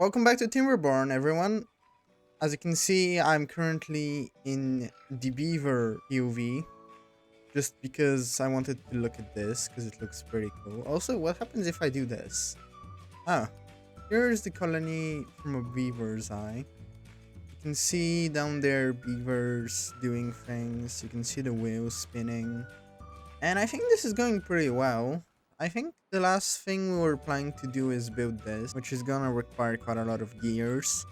Welcome back to Timberborn, everyone. As you can see, I'm currently in the beaver POV just because I wanted to look at this because it looks pretty cool. Also, what happens if I do this? Oh, here's the colony from a beaver's eye. You can see down there beavers doing things. You can see the wheels spinning. And I think this is going pretty well. I think the last thing we were planning to do is build this, which is gonna require quite a lot of gears.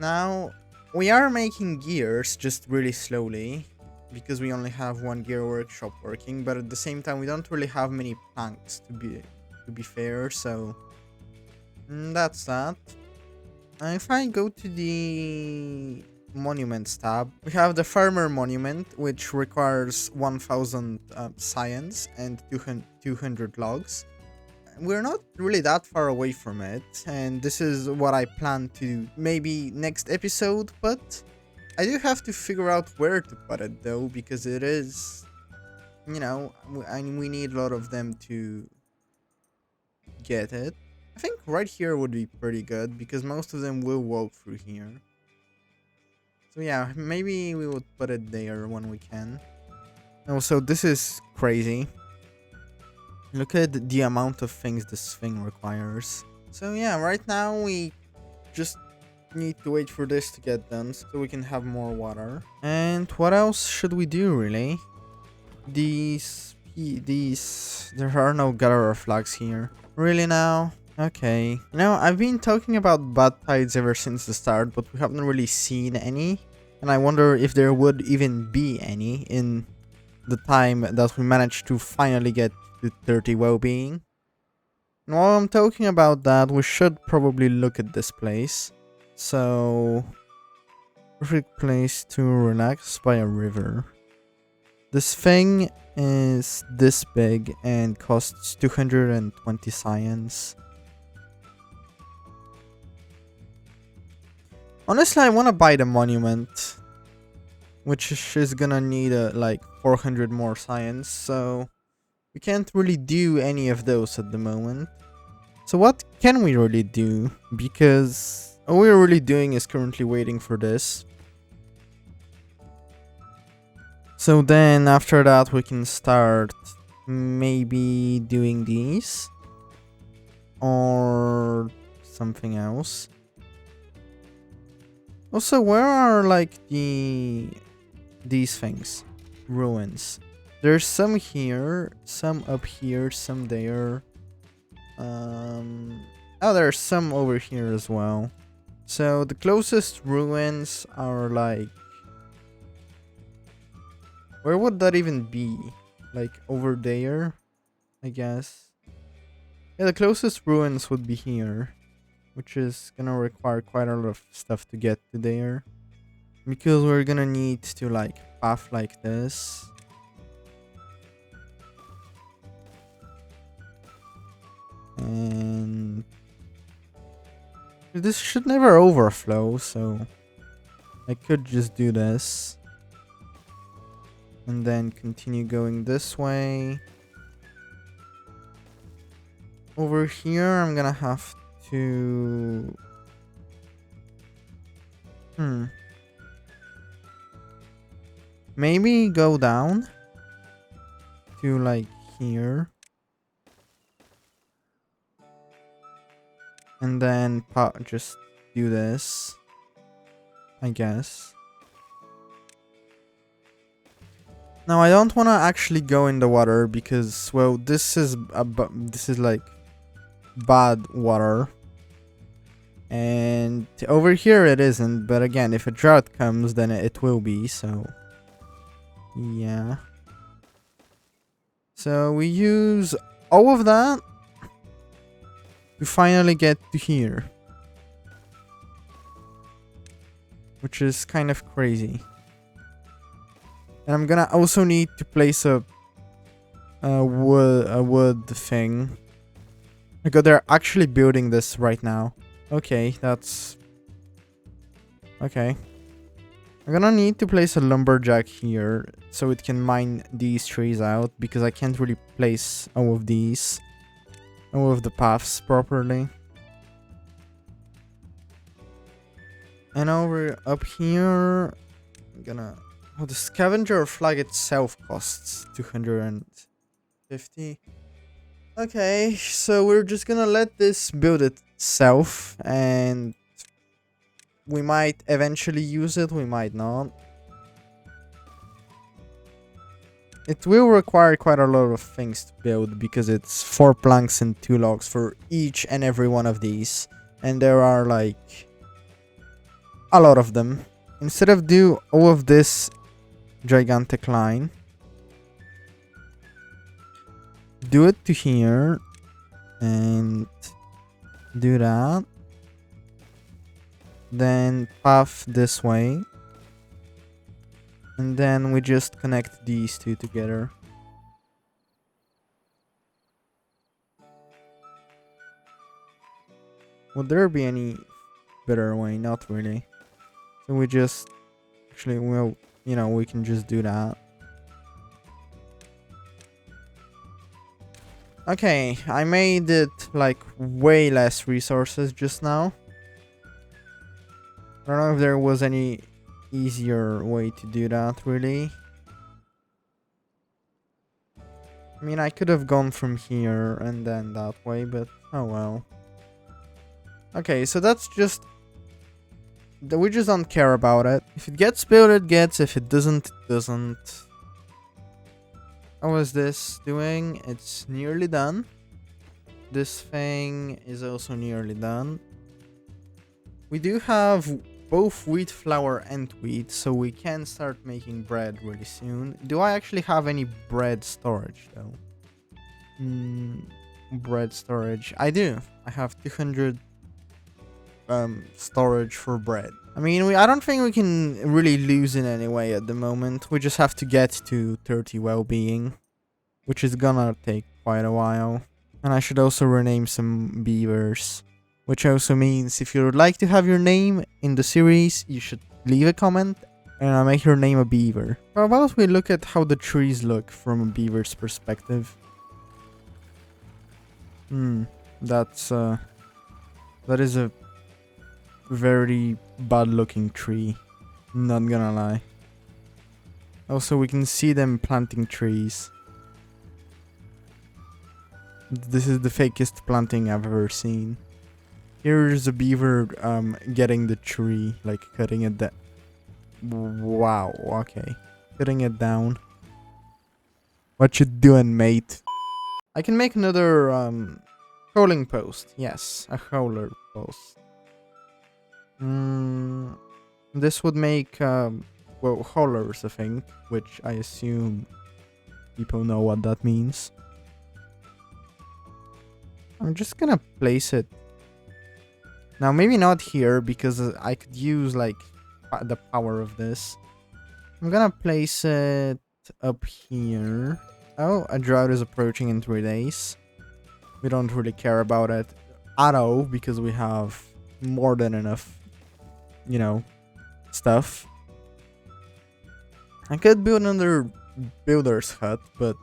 Now, we are making gears just really slowly because we only have one gear workshop working, but at the same time we don't really have many planks to be fair, so that's that. If I go to the monuments tab, we have the farmer monument, which requires 1000 science and 200 logs. We're not really that far away from it, and this is what I plan to maybe next episode, but I do have to figure out where to put it though, because it is, we need a lot of them to get it. I think right here would be pretty good because most of them will walk through here. So yeah, maybe we would put it there when we can. Also, this is crazy. Look at the amount of things this thing requires. So yeah, right now we just need to wait for this to get done so we can have more water. And what else should we do really? There are no gallery flags here. Really now? Okay. I've been talking about bad tides ever since the start, but we haven't really seen any. And I wonder if there would even be any in the time that we managed to finally get to 30 well-being. And while I'm talking about that, we should probably look at this place. So, perfect place to relax by a river. This thing is this big and costs 220 science. Honestly, I want to buy the monument, which is gonna need like 400 more science, so we can't really do any of those at the moment. So what can we really do? Because all we're really doing is currently waiting for this. So then after that we can start maybe doing these. Or something else. Also, where are like these things? Ruins. There's some here, some up here, some there. Oh, there's some over here as well. So the closest ruins are like... Where would that even be? Like over there, I guess. Yeah, the closest ruins would be here, which is gonna require quite a lot of stuff to get to there. Because we're gonna need to like path like this. And this should never overflow, so I could just do this. And then continue going this way. Over here, I'm gonna have to... Maybe go down to like here. And then just do this, I guess. Now I don't want to actually go in the water because, well, this is like bad water. And over here it isn't, but again, if a drought comes, then it will be, so yeah. So we use all of that to finally get to here, which is kind of crazy. And I'm gonna also need to place a wood thing. Because they're actually building this right now. Okay, that's... Okay. I'm gonna need to place a lumberjack here so it can mine these trees out, because I can't really place all of the paths properly. And over up here, I'm gonna... Oh, the scavenger flag itself costs 250. Okay, so we're just gonna let this build itself, and we might eventually use it, we might not. It will require quite a lot of things to build because it's 4 planks and 2 logs for each and every one of these. And there are like a lot of them. Instead of do all of this gigantic line, do it to here and do that. Then path this way. And then we just connect these two together. Would there be any better way? Not really. So we just... Actually, well, you know, we can just do that. Okay, I made it like way less resources just now. I don't know if there was any easier way to do that, really. I mean, I could have gone from here and then that way, but oh well. Okay, so that's just... We just don't care about it. If it gets built, it gets. If it doesn't, it doesn't. How is this doing? It's nearly done. This thing is also nearly done. We do have both wheat flour and wheat, so we can start making bread really soon. Do I actually have any bread storage though? Bread storage. I do. I have 200 storage for bread. I mean, I don't think we can really lose in any way at the moment. We just have to get to 30 well-being, which is gonna take quite a while. And I should also rename some beavers. Which also means if you would like to have your name in the series, you should leave a comment and I'll make your name a beaver. How about we look at how the trees look from a beaver's perspective? That is a very bad looking tree. Not gonna lie. Also, we can see them planting trees. This is the fakest planting I've ever seen. Here's a beaver getting the tree, like cutting it down. Wow, okay. Cutting it down. What you doing, mate? I can make another hauling post. Yes, a hauler post. This would make well, haulers, I think, which I assume people know what that means. I'm just gonna place it. Now, maybe not here, because I could use, like, the power of this. I'm gonna place it up here. Oh, a drought is approaching in 3 days. We don't really care about it at all, because we have more than enough, you know, stuff. I could build another builder's hut, but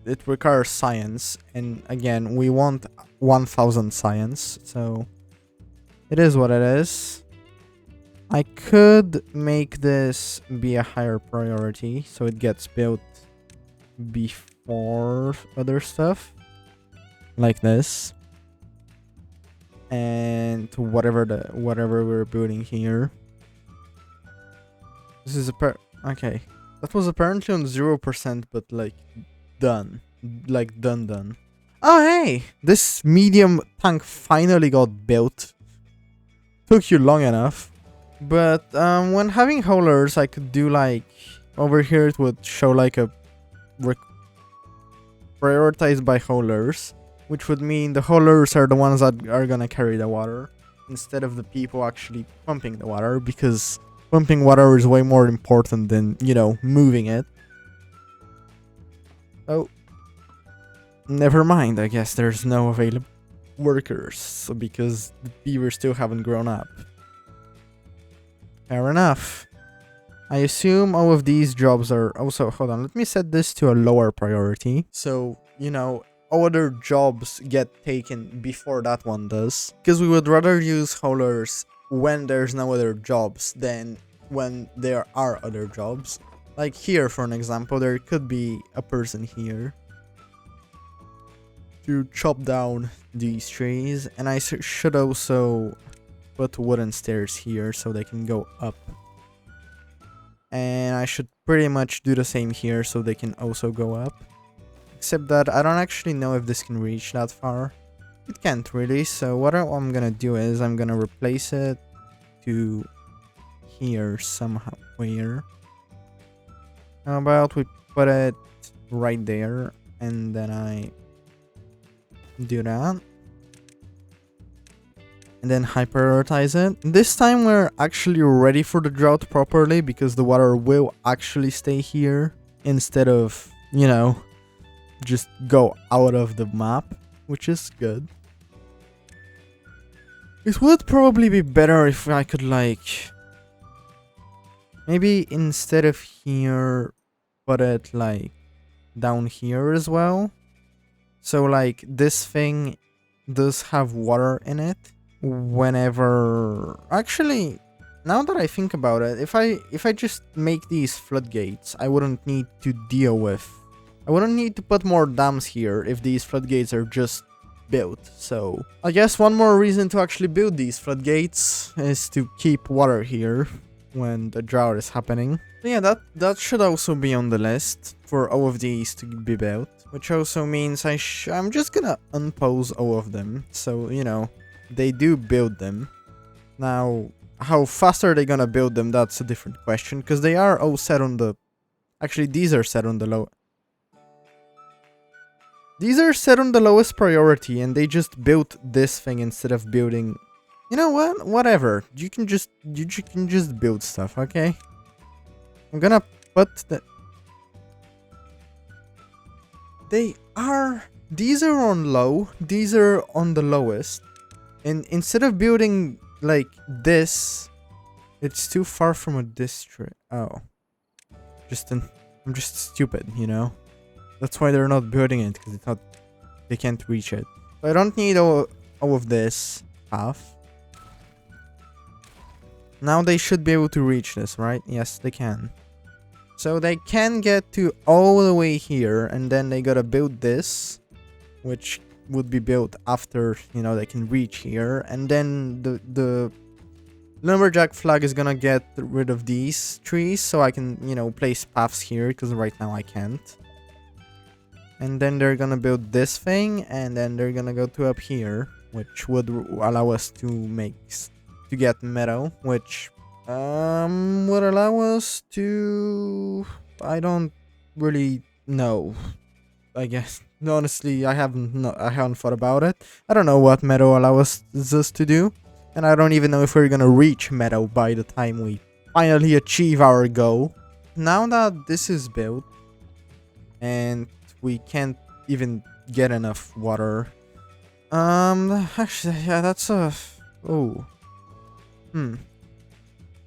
it requires science. And again, we want 1000 science, so... It is what it is. I could make this be a higher priority, so it gets built before other stuff. Like this. And to whatever we're building here. This is okay. That was apparently on 0%, but like done. Like done. Oh hey! This medium tank finally got built. Took you long enough. But when having haulers, I could do like... Over here it would show like a... Prioritized by haulers. Which would mean the haulers are the ones that are gonna carry the water. Instead of the people actually pumping the water. Because pumping water is way more important than, you know, moving it. Oh. Never mind, I guess there's no available workers, because the beavers still haven't grown up. Fair enough. I assume all of these jobs are also... Hold on, let me set this to a lower priority. So, you know, other jobs get taken before that one does. Because we would rather use haulers when there's no other jobs than when there are other jobs. Like here, for an example, there could be a person here to chop down these trees, and I should also put wooden stairs here so they can go up. And I should pretty much do the same here so they can also go up. Except that I don't actually know if this can reach that far. It can't really, so what I'm gonna do is I'm gonna replace it to here somehow. Where? How about we put it right there, and then I do that. And then high prioritize it. This time we're actually ready for the drought properly because the water will actually stay here instead of, you know, just go out of the map, which is good. It would probably be better if I could, like, maybe instead of here, put it like down here as well. So like this thing does have water in it whenever... Actually, now that I think about it, if I just make these floodgates, I wouldn't need to deal with... I wouldn't need to put more dams here if these floodgates are just built. So I guess one more reason to actually build these floodgates is to keep water here when the drought is happening. So yeah, that should also be on the list for all of these to be built, which also means I'm just gonna unpause all of them, so you know they do build them. Now, how fast are they gonna build them? That's a different question, because they are all set on the... Actually, these are set on the low... These are set on the lowest priority, and they just built this thing instead of building... You know what? Whatever. You can just build stuff, okay? I'm gonna put the... These are on low. These are on the lowest. And instead of building like this, it's too far from a district. Oh. I'm just stupid, you know? That's why they're not building it, because they thought they can't reach it. So I don't need all of this half. Now they should be able to reach this, right? Yes, they can. So they can get to all the way here, and then they gotta build this, which would be built after, you know, they can reach here. And then the lumberjack flag is gonna get rid of these trees, so I can, you know, place paths here, because right now I can't. And then they're gonna build this thing, and then they're gonna go to up here, which would allow us to get meadow, which would allow us to... I don't really know. I guess honestly, I haven't thought about it. I don't know what meadow allows us to do, and I don't even know if we're gonna reach meadow by the time we finally achieve our goal. Now that this is built, and we can't even get enough water. Actually, yeah, that's a... Oh.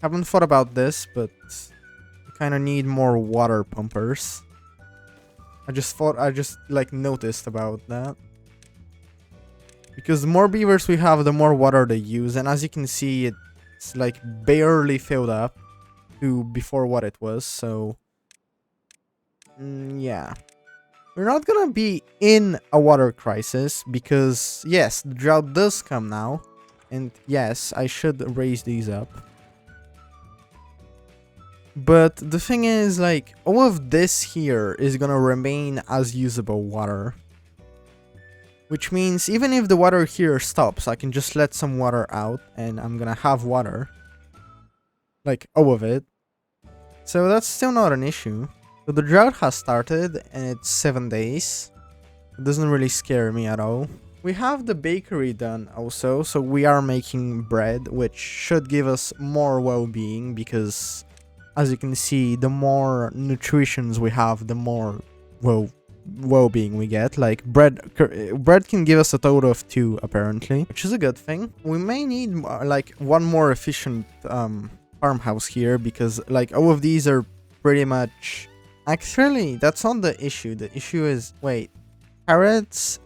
Haven't thought about this, but we kind of need more water pumpers. I just like noticed about that. Because the more beavers we have, the more water they use, and as you can see, it's like barely filled up to before what it was, so... yeah. We're not gonna be in a water crisis, because yes, the drought does come now, and yes, I should raise these up. But the thing is, like, all of this here is gonna remain as usable water. Which means even if the water here stops, I can just let some water out, and I'm gonna have water. Like, all of it. So that's still not an issue. So the drought has started, and it's 7 days. It doesn't really scare me at all. We have the bakery done also, so we are making bread, which should give us more well-being, because as you can see, the more nutritions we have, the more well-being we get. Like bread can give us a total of 2 apparently, which is a good thing. We may need like one more efficient farmhouse here, because like all of these are pretty much... Actually, that's not the issue. The issue is, wait, carrots.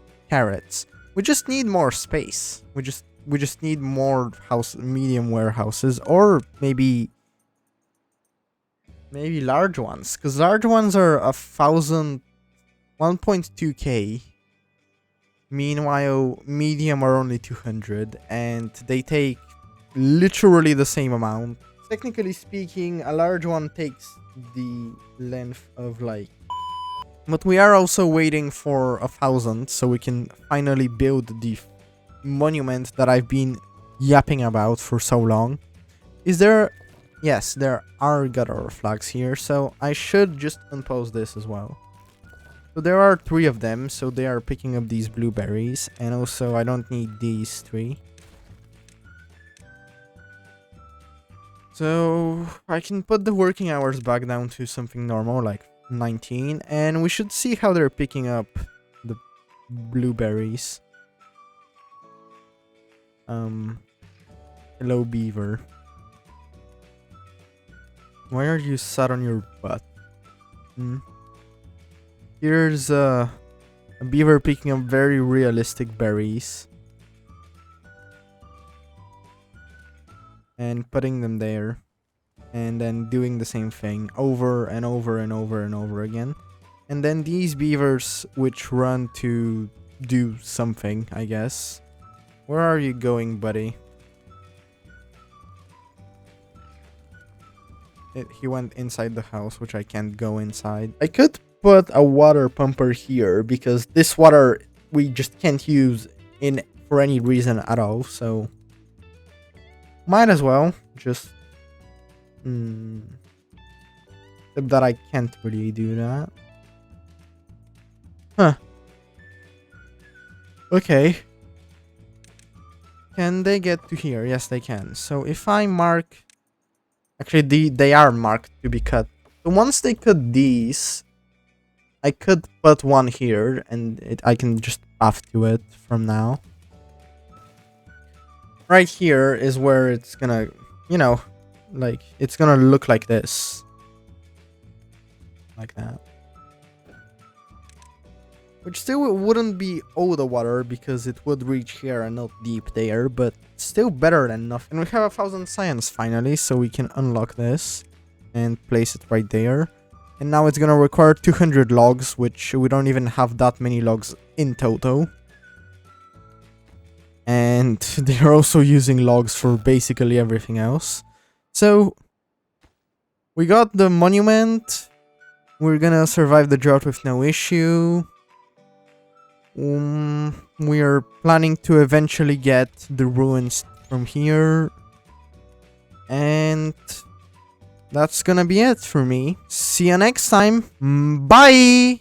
We just need more space. We just we just need more medium warehouses, or maybe large ones, because large ones are 1.2k. Meanwhile, medium are only 200, and they take literally the same amount. Technically speaking, a large one takes the length of like... But we are also waiting for 1,000, so we can finally build the monument that I've been yapping about for so long. Is there... Yes, there are gutter flags here, so I should just unpause this as well. So there are 3 of them, so they are picking up these blueberries, and also I don't need these 3. So I can put the working hours back down to something normal, like 19, and we should see how they're picking up the blueberries. Hello, beaver. Why are you sat on your butt? Here's a beaver picking up very realistic berries and putting them there, and then doing the same thing over and over and over and over again. And then these beavers which run to do something, I guess. Where are you going, buddy? He went inside the house, which I can't go inside. I could put a water pumper here, because this water we just can't use for any reason at all, so might as well just except that I can't really do that. Huh. Okay. Can they get to here? Yes, they can. So if I mark... Actually, they are marked to be cut. So once they cut these, I could put one here, and I can just path to it from now. Right here is where it's gonna, you know, like, it's gonna look like this. Like that. Which still wouldn't be all the water, because it would reach here and not deep there, but still better than nothing. And we have 1,000 science finally, so we can unlock this and place it right there. And now it's gonna require 200 logs, which we don't even have that many logs in total. And they're also using logs for basically everything else. So we got the monument. We're gonna survive the drought with no issue. We are planning to eventually get the ruins from here. And that's gonna be it for me. See you next time. Bye!